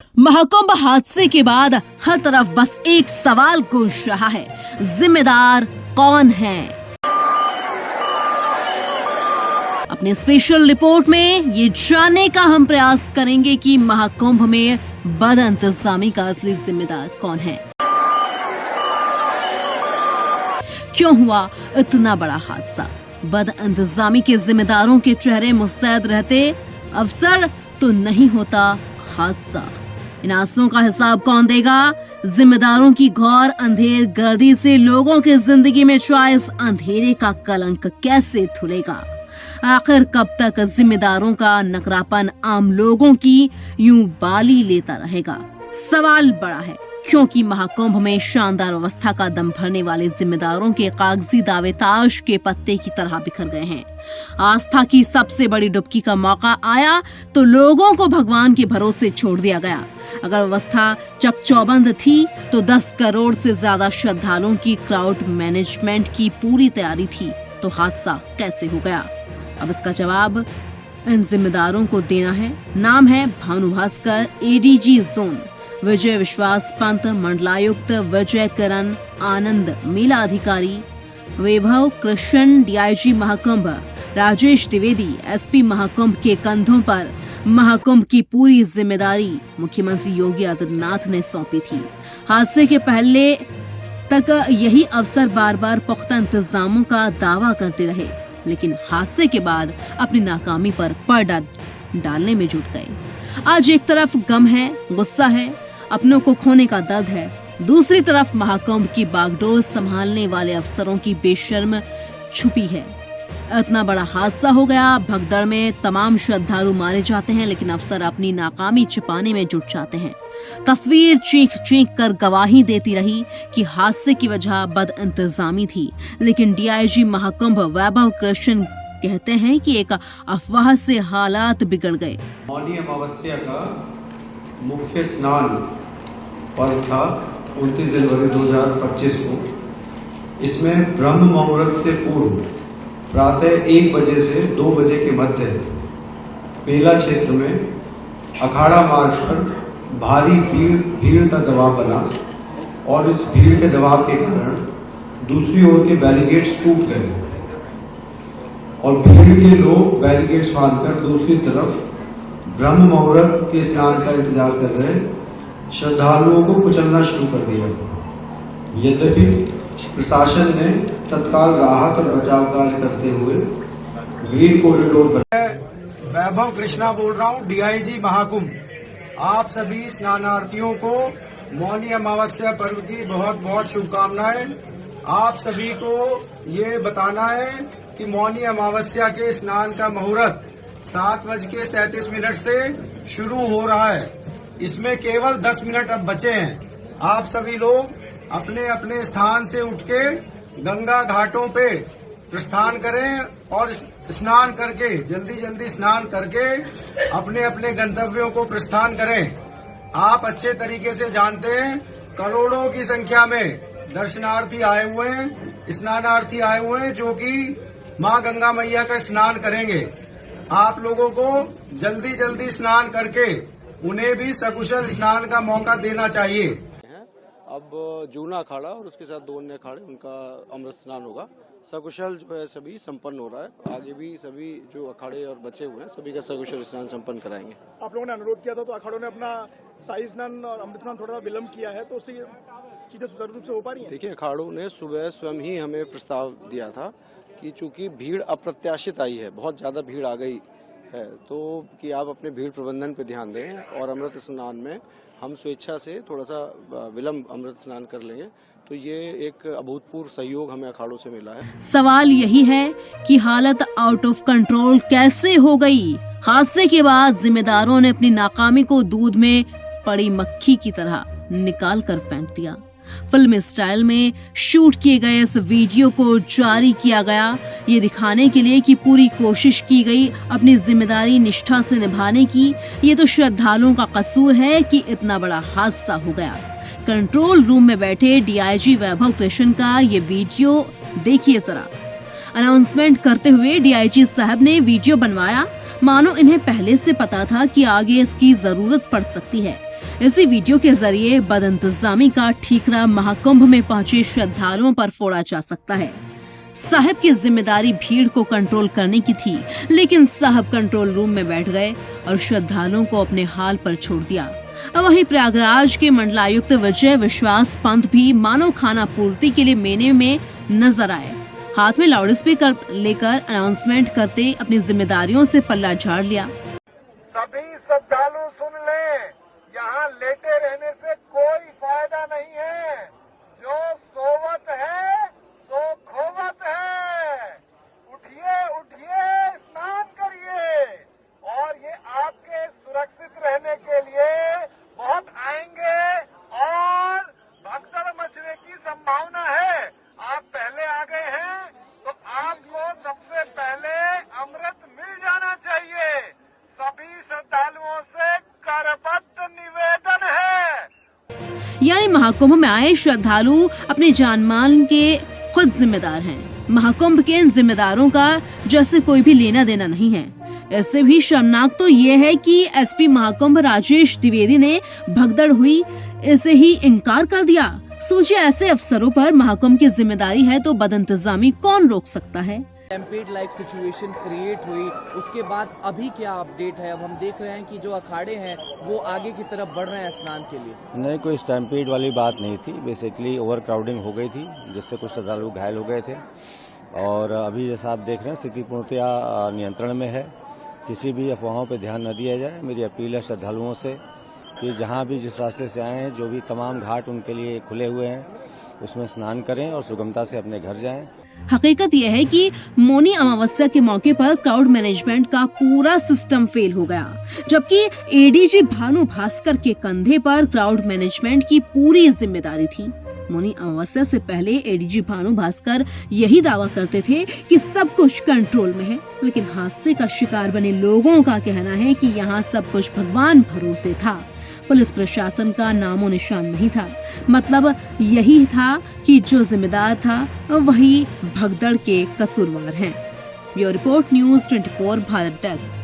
महाकुंभ हादसे के बाद हर तरफ बस एक सवाल गूंज रहा है, जिम्मेदार कौन है? अपने स्पेशल रिपोर्ट में ये जानने का हम प्रयास करेंगे कि महाकुंभ में बदइंतजामी का असली जिम्मेदार कौन है। क्यों हुआ इतना बड़ा हादसा? बदइंतजामी के जिम्मेदारों के चेहरे मुस्तैद रहते, अफसर तो नहीं होता हादसा। इन हादसों का हिसाब कौन देगा? जिम्मेदारों की घोर अंधेर गर्दी से लोगों की जिंदगी में छाए इस अंधेरे का कलंक कैसे धुलेगा? आखिर कब तक जिम्मेदारों का नकरापन आम लोगों की यूं बाली लेता रहेगा? सवाल बड़ा है, क्योंकि महाकुंभ में शानदार व्यवस्था का दम भरने वाले जिम्मेदारों के कागजी दावे ताश के पत्ते की तरह बिखर गए हैं। आस्था की सबसे बड़ी डुबकी का मौका आया तो लोगों को भगवान के भरोसे छोड़ दिया गया। अगर व्यवस्था चकचौबंद थी तो 10 करोड़ से ज्यादा श्रद्धालुओं की क्राउड मैनेजमेंट की पूरी तैयारी थी, तो हादसा कैसे हो गया? अब इसका जवाब इन जिम्मेदारों को देना है। नाम है भानु भास्कर, एडीजी जोन, विजय विश्वास पंत, मंडलायुक्त विजय करण आनंद, मेला अधिकारी वैभव कृष्ण, डीआईजी महाकुंभ राजेश द्विवेदी। एसपी महाकुंभ के कंधों पर महाकुंभ की पूरी जिम्मेदारी मुख्यमंत्री योगी आदित्यनाथ ने सौंपी थी। हादसे के पहले तक यही अफसर बार बार पुख्ता इंतजामों का दावा करते रहे, लेकिन हादसे के बाद अपनी नाकामी पर पर्दा डालने में जुट गए। आज एक तरफ गम है, गुस्सा है, अपनों को खोने का दर्द है, दूसरी तरफ महाकुंभ की बागडोर संभालने वाले अफसरों की बेशर्म छुपी है। इतना बड़ा हादसा हो गया, भगदड़ में तमाम श्रद्धालु मारे जाते हैं, लेकिन अफसर अपनी नाकामी छिपाने में जुट जाते हैं। तस्वीर चीख चीख कर गवाही देती रही कि हादसे की वजह बदइंतजामी थी, लेकिन डीआईजी महाकुंभ वैभव कृष्ण कहते हैं कि एक अफवाह से हालात बिगड़ गए। मौनी अमावस्या का मुख्य स्नान पर्व था 29 जनवरी 2025 को। इसमें ब्रह्म मुहूर्त से पूर्व प्रातः 1 बजे से 2 बजे के मध्य मेला क्षेत्र में अखाड़ा मार्ग पर भारी भीड़ का दबाव बना और इस भीड़ के दबाव के कारण दूसरी ओर के बैरिकेड्स टूट गए और भीड़ के लोग बैरिकेड्स बांधकर दूसरी तरफ ब्रह्म मुहूर्त के स्नान का इंतजार कर रहे श्रद्धालुओं को कुचलना शुरू कर दिया। यद्यपि प्रशासन ने तत्काल राहत और बचाव कार्य करते हुए ग्रीन कॉरिडोर पर। वैभव कृष्णा बोल रहा हूँ, डीआईजी महाकुंभ। आप सभी स्नानार्थियों को मौनी अमावस्या पर्व की बहुत बहुत शुभकामनाएं। आप सभी को ये बताना है कि मौनी अमावस्या के स्नान का मुहूर्त 7:37 से शुरू हो रहा है। इसमें केवल 10 मिनट अब बचे हैं। आप सभी लोग अपने अपने स्थान से उठ के गंगा घाटों पे प्रस्थान करें और स्नान करके जल्दी स्नान करके अपने अपने गंतव्यों को प्रस्थान करें। आप अच्छे तरीके से जानते हैं, करोड़ों की संख्या में दर्शनार्थी आए हुए हैं, स्नानार्थी आए हुए हैं, जो कि मां गंगा मैया का स्नान करेंगे। आप लोगों को जल्दी स्नान करके उन्हें भी सकुशल स्नान का मौका देना चाहिए। अब जूना अखाड़ा और उसके साथ 2 अन्य अखाड़े, उनका अमृत स्नान होगा। सकुशल जो है सभी संपन्न हो रहा है। आगे भी सभी जो अखाड़े और बचे हुए हैं सभी का सकुशल स्नान संपन्न कराएंगे। आप लोगों ने अनुरोध किया था तो अखाड़ों ने अपना शाही स्नान और अमृत स्नान थोड़ा विलम्ब किया है, तो उससे चीजें सुचारू रूप से हो पा रही हैं? देखिए, अखाड़ों ने सुबह स्वयं ही हमें प्रस्ताव दिया था कि चूंकि भीड़ अप्रत्याशित आई है, बहुत ज्यादा भीड़ आ गई है, तो कि आप अपने भीड़ प्रबंधन पे ध्यान दें और अमृत स्नान में हम स्वेच्छा से थोड़ा सा विलम्ब अमृत स्नान कर लेंगे। तो ये एक अभूतपूर्व सहयोग हमें अखाड़ों से मिला है। सवाल यही है कि हालत आउट ऑफ कंट्रोल कैसे हो गई? हादसे के बाद जिम्मेदारों ने अपनी नाकामी को दूध में पड़ी मक्खी की तरह निकाल कर फेंक दिया। फिल्म स्टाइल में शूट किए गए इस वीडियो को जारी किया गया, ये दिखाने के लिए कि पूरी कोशिश की गई अपनी जिम्मेदारी निष्ठा से निभाने की। ये तो श्रद्धालुओं का कसूर है कि इतना बड़ा हादसा हो गया। कंट्रोल रूम में बैठे डीआईजी वैभव कृष्ण का ये वीडियो देखिए जरा। अनाउंसमेंट करते हुए डीआईजी साहब ने वीडियो बनवाया, मानो इन्हें पहले से पता था कि आगे इसकी जरूरत पड़ सकती है। इसी वीडियो के जरिए बदइंतजामी का ठीकरा महाकुंभ में पहुंचे श्रद्धालुओं पर फोड़ा जा सकता है। साहब की जिम्मेदारी भीड़ को कंट्रोल करने की थी, लेकिन साहब कंट्रोल रूम में बैठ गए और श्रद्धालुओं को अपने हाल पर छोड़ दिया। वहीं प्रयागराज के मंडलायुक्त विजय विश्वास पंत भी मानव खाना पूर्ति के लिए मेले में नजर आए। हाथ में लाउड स्पीकर लेकर अनाउंसमेंट करते अपनी जिम्मेदारियों से पल्ला झाड़ लिया। सभी श्रद्धालु सुन लें, यहाँ लेटे रहने से कोई फायदा नहीं है। जो सोवत है सो खोवत है। उठिए उठिए, स्नान करिए, और ये आपके सुरक्षित रहने के लिए बहुत आएंगे और भगदड़ मचने की संभावना है। आप पहले आ गए हैं तो आपको सबसे पहले अमृत मिल जाना चाहिए। सभी श्रद्धालुओं से करबद्ध निवेदन है। यानी महाकुंभ में आए श्रद्धालु अपने जानमाल के खुद जिम्मेदार हैं। महाकुंभ के इन जिम्मेदारों का जैसे कोई भी लेना देना नहीं है। इससे भी शर्मनाक तो ये है कि एसपी महाकुंभ राजेश द्विवेदी ने भगदड़ हुई इसे ही इनकार कर दिया। सोचिए, ऐसे अफसरों पर महाकुंभ की जिम्मेदारी है तो बदइंतजामी कौन रोक सकता है। स्टैम्पेड लाइक सिचुएशन क्रिएट हुई, उसके बाद अभी क्या अपडेट है? अब हम देख रहे हैं कि जो अखाड़े हैं वो आगे की तरफ बढ़ रहे हैं स्नान के लिए। नहीं, कोई स्टैम्पेड वाली बात नहीं थी। बेसिकली ओवर क्राउडिंग हो गई थी जिससे कुछ श्रद्धालु घायल हो गए थे, और अभी जैसा आप देख रहे हैं स्थिति पूर्णतया नियंत्रण में है। किसी भी अफवाहों पर ध्यान न दिया जाए। मेरी अपील है श्रद्धालुओं से कि जहाँ भी जिस रास्ते से आए हैं, जो भी तमाम घाट उनके लिए खुले हुए हैं, उसमें स्नान करें और सुगमता से अपने घर जाएं। हकीकत यह है कि मौनी अमावस्या के मौके पर क्राउड मैनेजमेंट का पूरा सिस्टम फेल हो गया, जबकि एडीजी भानु भास्कर के कंधे पर क्राउड मैनेजमेंट की पूरी जिम्मेदारी थी। मौनी अमावस्या से पहले एडीजी भानु भास्कर यही दावा करते थे कि सब कुछ कंट्रोल में है, लेकिन हादसे का शिकार बने लोगों का कहना है कि यहाँ सब कुछ भगवान भरोसे था। पुलिस प्रशासन का नामो निशान नहीं था। मतलब यही था कि जो जिम्मेदार था वही भगदड़ के कसूरवार हैं। Bureau report, news 24 Bharat desk.